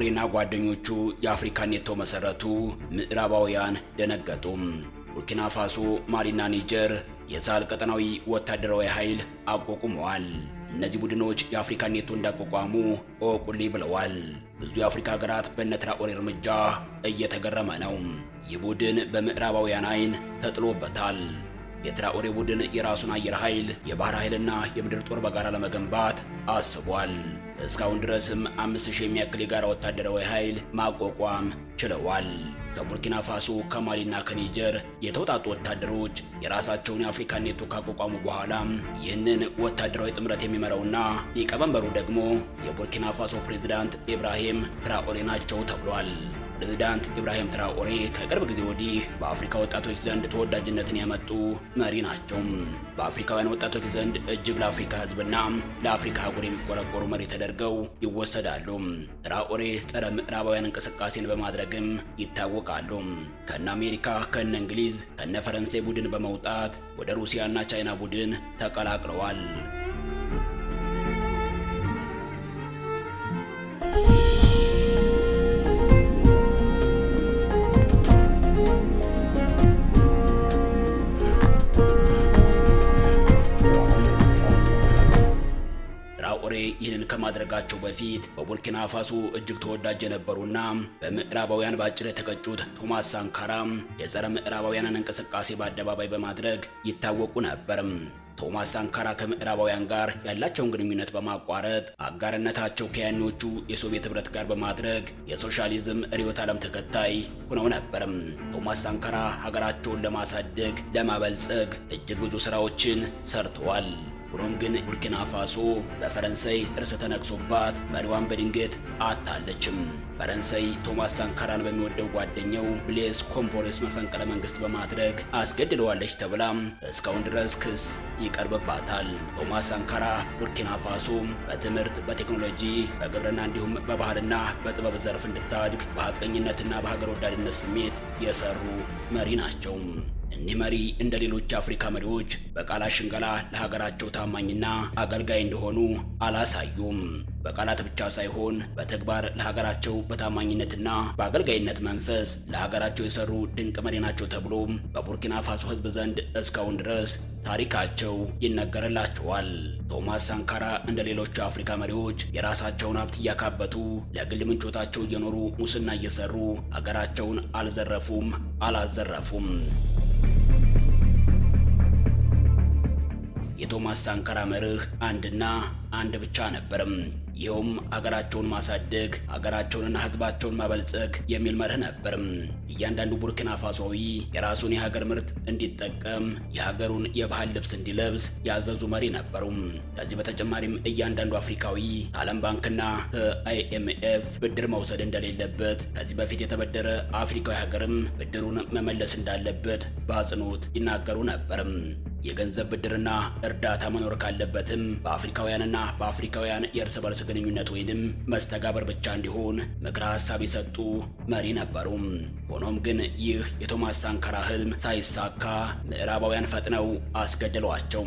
ትራኦሬና ጓደኞቹ የአፍሪካን ኔቶ መሰረቱ። ምዕራባውያን ደነገጡ። ቡርኪና ፋሶ፣ ማሊና ኒጀር የሳህል ቀጠናዊ ወታደራዊ ኃይል አቋቁመዋል። እነዚህ ቡድኖች የአፍሪካን ኔቶ እንዳቋቋሙ እወቁልኝ ብለዋል። ብዙ የአፍሪካ ሀገራት በእነ ትራኦሬ እርምጃ እየተገረመ ነው። ይህ ቡድን በምዕራባውያን አይን ተጥሎበታል። የትራኦሬ ቡድን የራሱን አየር ኃይል፣ የባህር ኃይልና የምድር ጦር በጋራ ለመገንባት አስቧል። እስካሁን ድረስም 5000 የሚያክል የጋራ ወታደራዊ ኃይል ማቋቋም ችለዋል። ከቡርኪና ፋሶ፣ ከማሊና ከኒጀር የተውጣጡ ወታደሮች የራሳቸውን የአፍሪካ ኔቶ ካቋቋሙ በኋላ ይህንን ወታደራዊ ጥምረት የሚመራውና ሊቀመንበሩ ደግሞ የቡርኪና ፋሶ ፕሬዝዳንት ኢብራሂም ትራኦሬ ናቸው ተብሏል። ፕሬዝዳንት ኢብራሂም ትራኦሬ ከቅርብ ጊዜ ወዲህ በአፍሪካ ወጣቶች ዘንድ ተወዳጅነትን ያመጡ መሪ ናቸው። በአፍሪካውያን ወጣቶች ዘንድ እጅግ ለአፍሪካ ሕዝብና ለአፍሪካ አህጉር የሚቆረቆሩ መሪ ተደርገው ይወሰዳሉ። ትራኦሬ ጸረ ምዕራባውያን እንቅስቃሴን በማድረግም ይታወቃሉ። ከነ አሜሪካ፣ ከነ እንግሊዝ፣ ከነ ፈረንሳይ ቡድን በመውጣት ወደ ሩሲያና ቻይና ቡድን ተቀላቅለዋል። ትራኦሬ ይህንን ከማድረጋቸው በፊት በቡርኪና ፋሶ እጅግ ተወዳጅ የነበሩና በምዕራባውያን ባጭር የተቀጩት ቶማስ ሳንካራ የጸረ ምዕራባውያንን እንቅስቃሴ በአደባባይ በማድረግ ይታወቁ ነበር። ቶማስ ሳንካራ ከምዕራባውያን ጋር ያላቸውን ግንኙነት በማቋረጥ አጋርነታቸው ከያኔዎቹ የሶቪየት ህብረት ጋር በማድረግ የሶሻሊዝም ርዕዮተ ዓለም ተከታይ ሆነው ነበር። ቶማስ ሳንካራ ሀገራቸውን ለማሳደግ ለማበልጸግ እጅግ ብዙ ስራዎችን ሰርተዋል። ሆኖም ግን ቡርኪና ፋሶ በፈረንሳይ ጥርስ ተነክሶባት መሪዋን በድንገት አጣለችም። ፈረንሳይ ቶማስ ሳንካራን በሚወደው ጓደኛው ብሌዝ ኮምፖሬስ መፈንቅለ መንግስት በማድረግ አስገድለዋለች ተብላ እስካሁን ድረስ ክስ ይቀርብባታል። ቶማስ ሳንካራ ቡርኪና ፋሶ በትምህርት፣ በቴክኖሎጂ፣ በግብርና እንዲሁም በባህልና በጥበብ ዘርፍ እንድታድግ በሐቀኝነትና በሀገር ወዳድነት ስሜት የሰሩ መሪ ናቸው። እኒህ መሪ እንደ ሌሎች አፍሪካ መሪዎች በቃላት ሽንገላ ለሀገራቸው ታማኝና አገልጋይ እንደሆኑ አላሳዩም። በቃላት ብቻ ሳይሆን በተግባር ለሀገራቸው በታማኝነትና በአገልጋይነት መንፈስ ለሀገራቸው የሰሩ ድንቅ መሪ ናቸው ተብሎ በቡርኪና ፋሶ ሕዝብ ዘንድ እስካሁን ድረስ ታሪካቸው ይነገርላቸዋል። ቶማስ ሳንካራ እንደ ሌሎቹ አፍሪካ መሪዎች የራሳቸውን ሀብት እያካበቱ ለግል ምንጮታቸው እየኖሩ ሙስና እየሰሩ ሀገራቸውን አልዘረፉም፣ አላዘረፉም። የቶማስ ሳንካራ መርህ አንድና አንድ ብቻ ነበርም። ይኸውም ሀገራቸውን ማሳደግ፣ ሀገራቸውንና ህዝባቸውን ማበልጸግ የሚል መርህ ነበርም። እያንዳንዱ ቡርኪና ፋሶዊ የራሱን የሀገር ምርት እንዲጠቀም፣ የሀገሩን የባህል ልብስ እንዲለብስ ያዘዙ መሪ ነበሩም። ከዚህ በተጨማሪም እያንዳንዱ አፍሪካዊ ከዓለም ባንክና ከአይኤምኤፍ ብድር መውሰድ እንደሌለበት፣ ከዚህ በፊት የተበደረ አፍሪካዊ ሀገርም ብድሩን መመለስ እንዳለበት በአጽንኦት ይናገሩ ነበርም። የገንዘብ ብድርና እርዳታ መኖር ካለበትም በአፍሪካውያንና በአፍሪካውያን የእርስ በርስ ግንኙነት ወይንም መስተጋበር ብቻ እንዲሆን ምክረ ሀሳብ የሰጡ መሪ ነበሩ። ሆኖም ግን ይህ የቶማስ ሳንካራ ህልም ሳይሳካ ምዕራባውያን ፈጥነው አስገደሏቸው።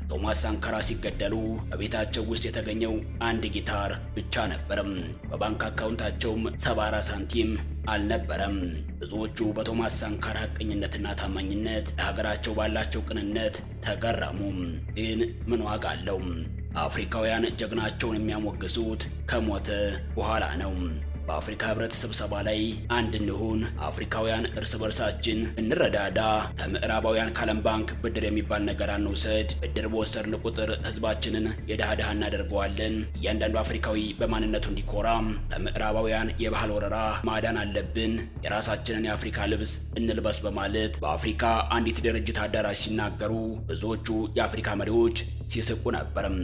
ቶማስ ሳንካራ ሲገደሉ በቤታቸው ውስጥ የተገኘው አንድ ጊታር ብቻ ነበርም። በባንክ አካውንታቸውም 74 ሳንቲም አልነበረም። ብዙዎቹ በቶማስ ሳንካራ ሐቀኝነትና ታማኝነት ለሀገራቸው ባላቸው ቅንነት ተገረሙ። ግን ምን ዋጋ አለው? አፍሪካውያን ጀግናቸውን የሚያሞግሱት ከሞተ በኋላ ነው። በአፍሪካ ህብረት ስብሰባ ላይ አንድ እንሁን፣ አፍሪካውያን እርስ በርሳችን እንረዳዳ፣ ከምዕራባውያን ከዓለም ባንክ ብድር የሚባል ነገር አንውሰድ፣ ብድር በወሰድን ቁጥር ህዝባችንን የድሃ ድሃ እናደርገዋለን፣ እያንዳንዱ አፍሪካዊ በማንነቱ እንዲኮራ ከምዕራባውያን የባህል ወረራ ማዳን አለብን፣ የራሳችንን የአፍሪካ ልብስ እንልበስ በማለት በአፍሪካ አንዲት ድርጅት አዳራሽ ሲናገሩ ብዙዎቹ የአፍሪካ መሪዎች ሲስቁ ነበርም።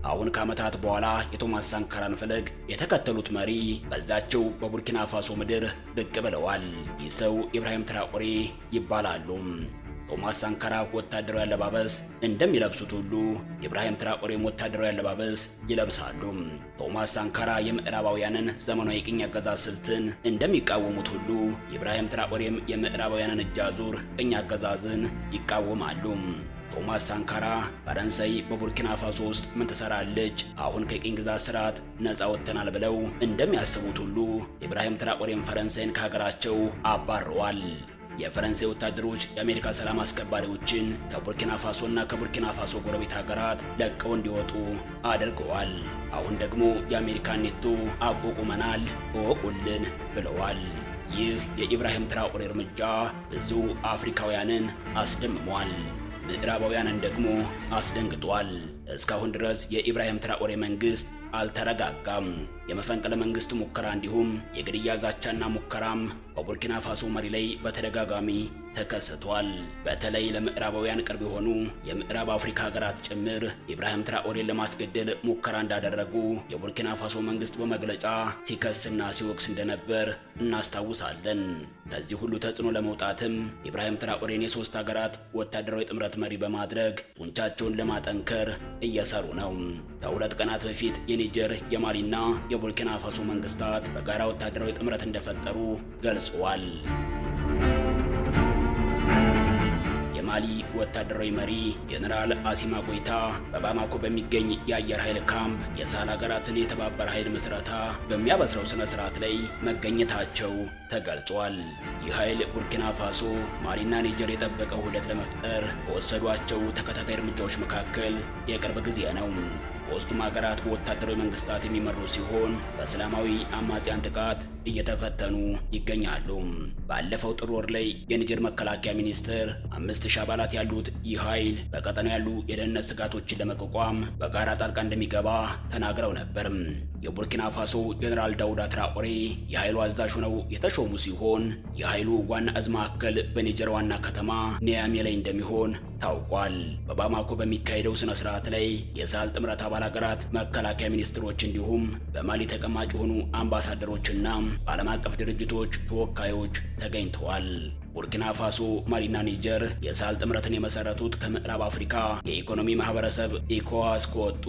አሁን ከዓመታት በኋላ የቶማስ ሳንካራን ፈለግ የተከተሉት መሪ በዛቸው በቡርኪና ፋሶ ምድር ብቅ ብለዋል። ይህ ሰው ኢብራሂም ትራኦሬ ይባላሉ። ቶማስ ሳንካራ ወታደራዊ አለባበስ እንደሚለብሱት ሁሉ ኢብራሂም ትራኦሬም ወታደራዊ አለባበስ ይለብሳሉ። ቶማስ ሳንካራ የምዕራባውያንን ዘመናዊ ቅኝ አገዛዝ ስልትን እንደሚቃወሙት ሁሉ ኢብራሂም ትራኦሬም የምዕራባውያንን እጅ አዙር ቅኝ አገዛዝን ይቃወማሉ። ቶማስ ሳንካራ ፈረንሳይ በቡርኪና ፋሶ ውስጥ ምን ትሰራለች? አሁን ከቅኝ ግዛት ስርዓት ነፃ ወጥተናል ብለው እንደሚያስቡት ሁሉ ኢብራሂም ትራኦሬም ፈረንሳይን ከሀገራቸው አባረዋል። የፈረንሳይ ወታደሮች የአሜሪካ ሰላም አስከባሪዎችን ከቡርኪና ፋሶና ከቡርኪና ፋሶ ጎረቤት ሀገራት ለቀው እንዲወጡ አድርገዋል። አሁን ደግሞ የአሜሪካን ኔቶ አቋቁመናል እወቁልን ብለዋል። ይህ የኢብራሂም ትራኦሬ እርምጃ ብዙ አፍሪካውያንን አስደምሟል፣ ምዕራባውያንን ደግሞ አስደንግጧል። እስካሁን ድረስ የኢብራሂም ትራኦሬ መንግስት አልተረጋጋም። የመፈንቅለ መንግስት ሙከራ እንዲሁም የግድያ ዛቻና ሙከራም በቡርኪና ፋሶ መሪ ላይ በተደጋጋሚ ተከስቷል። በተለይ ለምዕራባውያን ቅርብ የሆኑ የምዕራብ አፍሪካ ሀገራት ጭምር ኢብራሂም ትራኦሬን ለማስገደል ሙከራ እንዳደረጉ የቡርኪና ፋሶ መንግስት በመግለጫ ሲከስና ሲወቅስ እንደነበር እናስታውሳለን። ከዚህ ሁሉ ተጽዕኖ ለመውጣትም ኢብራሂም ትራኦሬን የሶስት ሀገራት ወታደራዊ ጥምረት መሪ በማድረግ ጡንቻቸውን ለማጠንከር እየሰሩ ነው። ከሁለት ቀናት በፊት የኒጀር የማሊና የቡርኪና ፋሶ መንግስታት በጋራ ወታደራዊ ጥምረት እንደፈጠሩ ገልጸዋል። የማሊ ወታደራዊ መሪ ጀነራል አሲማ ጎይታ በባማኮ በሚገኝ የአየር ኃይል ካምፕ የሳህል ሀገራትን የተባበረ ኃይል ምስረታ በሚያበስረው ስነ ስርዓት ላይ መገኘታቸው ተገልጿል። ይህ ኃይል ቡርኪና ፋሶ፣ ማሊና ኒጀር የጠበቀው ውህደት ለመፍጠር በወሰዷቸው ተከታታይ እርምጃዎች መካከል የቅርብ ጊዜ ነው። ሶስቱም ሀገራት በወታደራዊ መንግስታት የሚመሩ ሲሆን በእስላማዊ አማጽያን ጥቃት እየተፈተኑ ይገኛሉ። ባለፈው ጥር ወር ላይ የኒጀር መከላከያ ሚኒስትር 5000 አባላት ያሉት ይህ ኃይል በቀጠናው ያሉ የደህንነት ስጋቶችን ለመቋቋም በጋራ ጣልቃ እንደሚገባ ተናግረው ነበር። የቡርኪና ፋሶ ጀነራል ዳውዳ ትራኦሬ የኃይሉ አዛዥ ሆነው የተሾሙ ሲሆን የኃይሉ ዋና እዝ ማዕከል በኒጀር ዋና ከተማ ኒያሜ ላይ እንደሚሆን ታውቋል። በባማኮ በሚካሄደው ስነ ስርዓት ላይ የሳህል ጥምረት አባል ሀገራት መከላከያ ሚኒስትሮች እንዲሁም በማሊ ተቀማጭ የሆኑ አምባሳደሮችና በዓለም አቀፍ ድርጅቶች ተወካዮች ተገኝተዋል። ቡርኪና ፋሶ፣ ማሊና ኒጀር የሳህል ጥምረትን የመሰረቱት ከምዕራብ አፍሪካ የኢኮኖሚ ማህበረሰብ ኢኮዋስ ከወጡ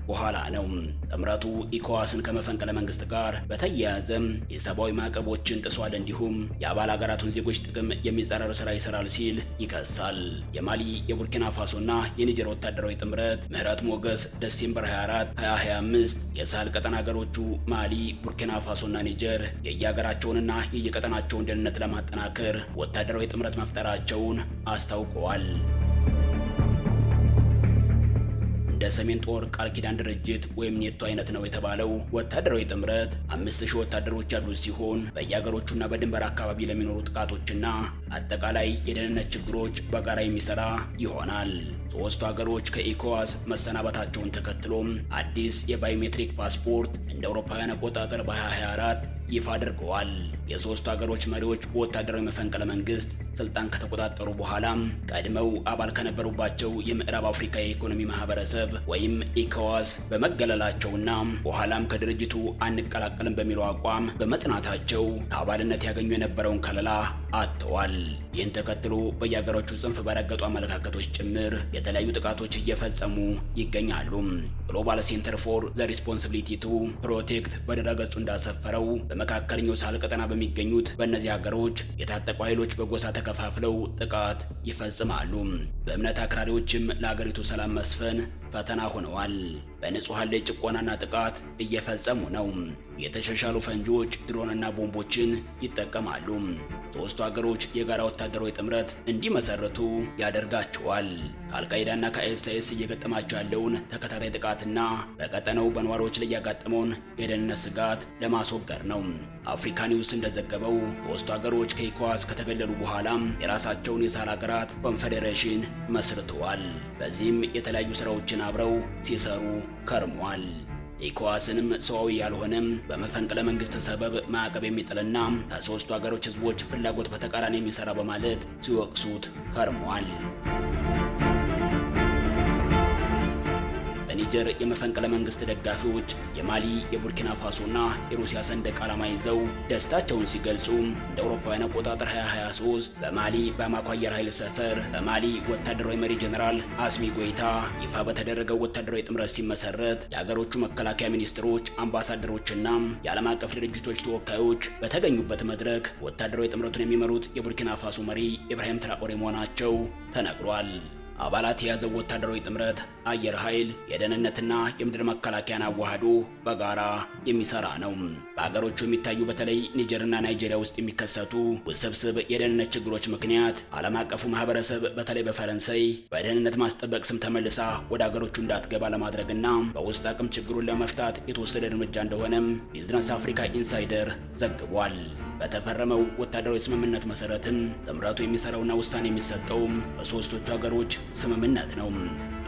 በኋላ ነው። ጥምረቱ ኢኮዋስን ከመፈንቅለ መንግስት ጋር በተያያዘ የሰብአዊ ማዕቀቦችን ጥሷል፣ እንዲሁም የአባል ሀገራቱን ዜጎች ጥቅም የሚጻረር ስራ ይሰራል ሲል ይከሳል። የማሊ የቡርኪና ፋሶና የኒጀር ወታደራዊ ጥምረት ምህረት ሞገስ ዲሴምበር 24 2025 የሳህል ቀጠና ሀገሮቹ ማሊ፣ ቡርኪና ፋሶና ኒጀር የየሀገራቸውንና የየቀጠናቸውን ደህንነት ለማጠናከር ወታደራዊ ጥምረት መፍጠራቸውን አስታውቀዋል። እንደ ሰሜን ጦር ቃል ኪዳን ድርጅት ወይም ኔቶ አይነት ነው የተባለው ወታደራዊ ጥምረት 5000 ወታደሮች ያሉት ሲሆን በየሀገሮቹና በድንበር አካባቢ ለሚኖሩ ጥቃቶችና አጠቃላይ የደህንነት ችግሮች በጋራ የሚሰራ ይሆናል። ሶስቱ ሀገሮች ከኢኮዋስ መሰናበታቸውን ተከትሎም አዲስ የባዮሜትሪክ ፓስፖርት እንደ አውሮፓውያን አቆጣጠር በ2024 ይፋ አድርገዋል። የሶስቱ ሀገሮች መሪዎች በወታደራዊ መፈንቅለ መንግስት ስልጣን ከተቆጣጠሩ በኋላም ቀድመው አባል ከነበሩባቸው የምዕራብ አፍሪካ የኢኮኖሚ ማህበረሰብ ወይም ኢኮዋስ በመገለላቸውና በኋላም ከድርጅቱ አንቀላቀልም በሚለው አቋም በመጽናታቸው ከአባልነት ያገኙ የነበረውን ከለላ አጥተዋል። ይህን ተከትሎ በየሀገሮቹ ጽንፍ በረገጡ አመለካከቶች ጭምር የተለያዩ ጥቃቶች እየፈጸሙ ይገኛሉ። ግሎባል ሴንተር ፎር ዘ ሪስፖንሲቢሊቲ ቱ ፕሮቴክት በድረገጹ እንዳሰፈረው በመካከለኛው ሳህል ቀጠና በሚገኙት በእነዚህ ሀገሮች የታጠቁ ኃይሎች በጎሳ ተከፋፍለው ጥቃት ይፈጽማሉ። በእምነት አክራሪዎችም ለሀገሪቱ ሰላም መስፈን ፈተና ሆነዋል። በንጹሃን ላይ ጭቆናና ጥቃት እየፈጸሙ ነው። የተሻሻሉ ፈንጂዎች፣ ድሮንና ቦምቦችን ይጠቀማሉ። ሶስቱ ሀገሮች የጋራ ወታደራዊ ጥምረት እንዲመሰርቱ ያደርጋቸዋል። ከአልቃይዳና ከአይኤስ እየገጠማቸው ያለውን ተከታታይ ጥቃትና በቀጠናው በነዋሪዎች ላይ ያጋጠመውን የደህንነት ስጋት ለማስወገድ ነው። አፍሪካ ኒውስ እንደዘገበው ሶስቱ ሀገሮች ከኢኮዋስ ከተገለሉ በኋላም የራሳቸውን የሳህል ሀገራት ኮንፌዴሬሽን መስርተዋል። በዚህም የተለያዩ ስራዎችን አብረው ሲሰሩ ከርሟል። ኢኮዋስንም ሰዋዊ ያልሆነም በመፈንቅለ መንግስት ሰበብ ማዕቀብ የሚጥልና ከሶስቱ ሀገሮች ህዝቦች ፍላጎት በተቃራኒ የሚሰራ በማለት ሲወቅሱት ከርሟል። በኒጀር የመፈንቅለ መንግስት ደጋፊዎች የማሊ የቡርኪና ፋሶና የሩሲያ ሰንደቅ ዓላማ ይዘው ደስታቸውን ሲገልጹ እንደ አውሮፓውያን አቆጣጠር 2023 በማሊ ባማኮ አየር ኃይል ሰፈር በማሊ ወታደራዊ መሪ ጀነራል አስሚ ጎይታ ይፋ በተደረገው ወታደራዊ ጥምረት ሲመሰረት የሀገሮቹ መከላከያ ሚኒስትሮች፣ አምባሳደሮችና የዓለም አቀፍ ድርጅቶች ተወካዮች በተገኙበት መድረክ ወታደራዊ ጥምረቱን የሚመሩት የቡርኪና ፋሶ መሪ ኢብራሂም ትራኦሬ መሆናቸው ተነግሯል። አባላት የያዘው ወታደራዊ ጥምረት አየር ኃይል፣ የደህንነትና የምድር መከላከያን አዋህዶ በጋራ የሚሰራ ነው። በሀገሮቹ የሚታዩ በተለይ ኒጀርና ናይጄሪያ ውስጥ የሚከሰቱ ውስብስብ የደህንነት ችግሮች ምክንያት ዓለም አቀፉ ማህበረሰብ በተለይ በፈረንሳይ በደህንነት ማስጠበቅ ስም ተመልሳ ወደ ሀገሮቹ እንዳትገባ ለማድረግና በውስጥ አቅም ችግሩን ለመፍታት የተወሰደ እርምጃ እንደሆነም ቢዝነስ አፍሪካ ኢንሳይደር ዘግቧል። በተፈረመው ወታደራዊ ስምምነት መሰረትም ጥምረቱ የሚሰራውና ውሳኔ የሚሰጠውም በሶስቶቹ ሀገሮች ስምምነት ነው።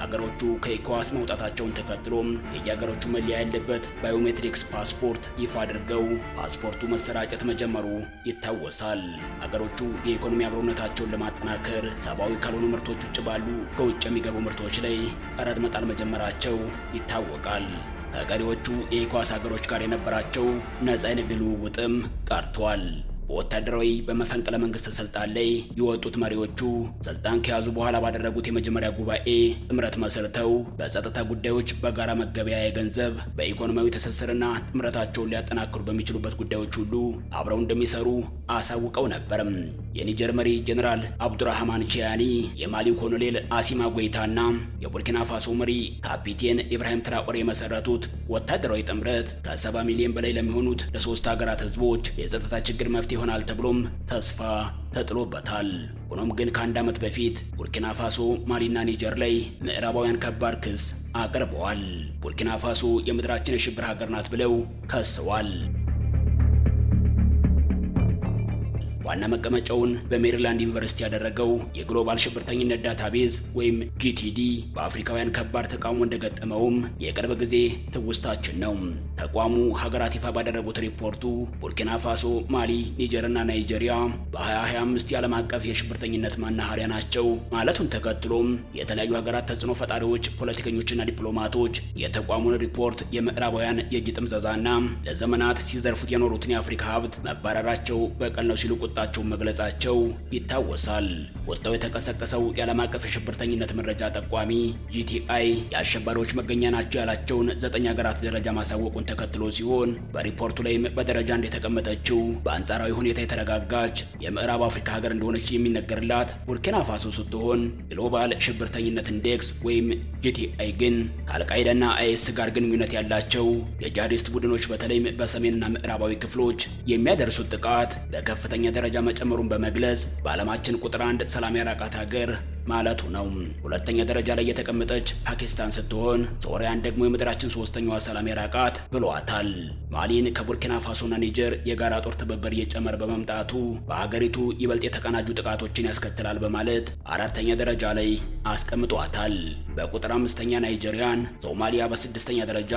ሀገሮቹ ከኢኮዋስ መውጣታቸውን ተከትሎም የየሀገሮቹ መለያ ያለበት ባዮሜትሪክስ ፓስፖርት ይፋ አድርገው ፓስፖርቱ መሰራጨት መጀመሩ ይታወሳል። ሀገሮቹ የኢኮኖሚ አብሮነታቸውን ለማጠናከር ሰብአዊ ካልሆኑ ምርቶች ውጭ ባሉ ከውጭ የሚገቡ ምርቶች ላይ ቀረጥ መጣል መጀመራቸው ይታወቃል። ከቀሪዎቹ የኢኮዋስ ሀገሮች ጋር የነበራቸው ነፃ የንግድ ልውውጥም ቀርቷል። በወታደራዊ በመፈንቅለ መንግስት ስልጣን ላይ የወጡት መሪዎቹ ስልጣን ከያዙ በኋላ ባደረጉት የመጀመሪያ ጉባኤ ጥምረት መስርተው በጸጥታ ጉዳዮች በጋራ መገበያያ ገንዘብ፣ በኢኮኖሚያዊ ትስስርና ጥምረታቸውን ሊያጠናክሩ በሚችሉበት ጉዳዮች ሁሉ አብረው እንደሚሰሩ አሳውቀው ነበርም። የኒጀር መሪ ጀነራል አብዱራህማን ቺያኒ፣ የማሊው ኮሎኔል አሲማ ጎይታና የቡርኪና ፋሶ መሪ ካፒቴን ኢብራሂም ትራኦሬ የመሰረቱት ወታደራዊ ጥምረት ከ70 ሚሊዮን በላይ ለሚሆኑት ለሶስት ሀገራት ህዝቦች የጸጥታ ችግር መፍትሄ ይሆናል ተብሎም ተስፋ ተጥሎበታል። ሆኖም ግን ከአንድ ዓመት በፊት ቡርኪና ፋሶ፣ ማሊና ኒጀር ላይ ምዕራባውያን ከባድ ክስ አቅርበዋል። ቡርኪና ፋሶ የምድራችን የሽብር ሀገር ናት ብለው ከሰዋል። ዋና መቀመጫውን በሜሪላንድ ዩኒቨርሲቲ ያደረገው የግሎባል ሽብርተኝነት ዳታቤዝ ወይም ጂቲዲ በአፍሪካውያን ከባድ ተቃውሞ እንደገጠመውም የቅርብ ጊዜ ትውስታችን ነው። ተቋሙ ሀገራት ይፋ ባደረጉት ሪፖርቱ ቡርኪና ፋሶ፣ ማሊ፣ ኒጀርና ናይጄሪያ በ2025 የዓለም አቀፍ የሽብርተኝነት መናኸሪያ ናቸው ማለቱን ተከትሎም የተለያዩ ሀገራት ተጽዕኖ ፈጣሪዎች፣ ፖለቲከኞችና ዲፕሎማቶች የተቋሙን ሪፖርት የምዕራባውያን የእጅ ጥምዘዛና ለዘመናት ሲዘርፉት የኖሩትን የአፍሪካ ሀብት መባረራቸው በቀል ነው ሲሉ ቁጣቸውን መግለጻቸው ይታወሳል። ወጣው የተቀሰቀሰው የዓለም አቀፍ የሽብርተኝነት መረጃ ጠቋሚ ጂቲአይ የአሸባሪዎች መገኛ ናቸው ያላቸውን 9 ሀገራት ደረጃ ማሳወቁን ተከትሎ ሲሆን በሪፖርቱ ላይም በደረጃ አንድ የተቀመጠችው በአንጻራዊ ሁኔታ የተረጋጋች የምዕራብ አፍሪካ ሀገር እንደሆነች የሚነገርላት ቡርኪና ፋሶ ስትሆን ግሎባል ሽብርተኝነት ኢንዴክስ ወይም ጂቲአይ ግን ከአልቃይዳና አይኤስ ጋር ግንኙነት ያላቸው የጂሃዲስት ቡድኖች በተለይም በሰሜንና ምዕራባዊ ክፍሎች የሚያደርሱት ጥቃት በከፍተኛ ደረጃ መጨመሩን በመግለጽ በዓለማችን ቁጥር 1 ሰላም ያራቃት ሀገር ማለቱ ነው። ሁለተኛ ደረጃ ላይ የተቀመጠች ፓኪስታን ስትሆን ሶሪያን ደግሞ የምድራችን ሶስተኛዋ ሰላም ያራቃት ብለዋታል። ማሊን ከቡርኪና ፋሶና ኒጀር የጋራ ጦር ትብብር እየጨመረ በመምጣቱ በሀገሪቱ ይበልጥ የተቀናጁ ጥቃቶችን ያስከትላል በማለት 4ኛ ደረጃ ላይ አስቀምጧታል። በቁጥር 5ኛ ናይጄሪያን፣ ሶማሊያ በ6ኛ ደረጃ፣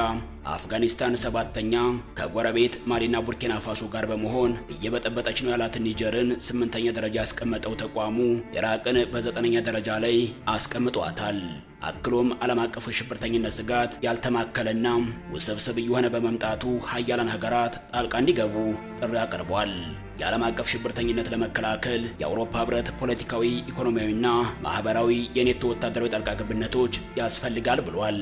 አፍጋኒስታን 7ኛ ከጎረቤት ማሊና ቡርኪና ፋሶ ጋር በመሆን እየበጠበጠች ነው ያላትን ኒጀርን 8ኛ ደረጃ ያስቀመጠው ተቋሙ ኢራቅን በ9ኛ ደረጃ ላይ አስቀምጧታል። አክሎም ዓለም አቀፉ የሽብርተኝነት ስጋት ያልተማከለና ውስብስብ እየሆነ በመምጣቱ ሀያላን ሀገራት ጣልቃ እንዲገቡ ጥሪ አቅርቧል። የዓለም አቀፍ ሽብርተኝነት ለመከላከል የአውሮፓ ህብረት ፖለቲካዊ፣ ኢኮኖሚያዊና ማህበራዊ የኔቶ ወታደራዊ ጣልቃ ገብነቶች ያስፈልጋል ብሏል።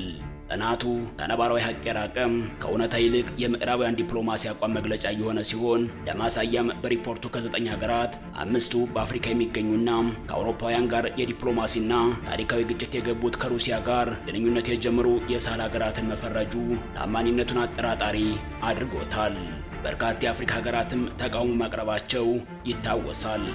ጥናቱ ከነባራዊ ሀቅ የራቀም ከእውነታ ይልቅ የምዕራባውያን ዲፕሎማሲ አቋም መግለጫ የሆነ ሲሆን ለማሳያም በሪፖርቱ ከ9 ሀገራት 5ቱ በአፍሪካ የሚገኙና ከአውሮፓውያን ጋር የዲፕሎማሲና ታሪካዊ ግጭት የገቡት ከሩሲያ ጋር ግንኙነት የጀመሩ የሳህል ሀገራትን መፈረጁ ታማኒነቱን አጠራጣሪ አድርጎታል። በርካታ የአፍሪካ ሀገራትም ተቃውሞ ማቅረባቸው ይታወሳል።